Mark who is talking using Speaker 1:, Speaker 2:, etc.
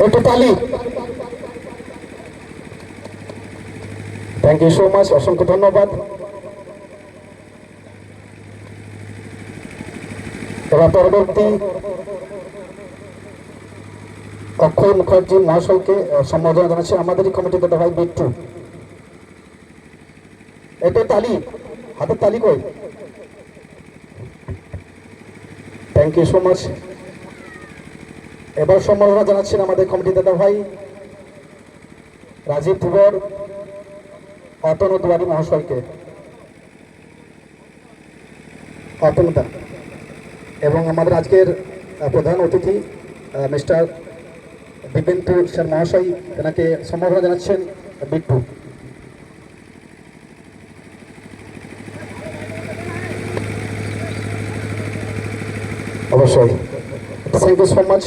Speaker 1: একটু তালি। Thank you so much, অসংখ্য ধন্যবাদ। এবার পরবর্তী অক্ষয় মুখার্জি মহাশয়কে সম্বোধনা জানাচ্ছি আমাদেরই কমিটির দাদা ভাই বিট্টু। একটু তালি, হাতের তালি কই। Thank you so much. এবার সম্বোধনা জানাচ্ছেন আমাদের কমিটির দাদা ভাই রাজীব ধুবর অতনু দুয়ারি মহাশয়কে। অতনুদা এবং আমাদের আজকের প্রধান অতিথি মিস্টার দিবেন্দু স্যার মহাশয়, তেনাকে সম্বোধনা জানাচ্ছেন বিট্টু। অবশ্যই, থ্যাংক ইউ সো মাচ।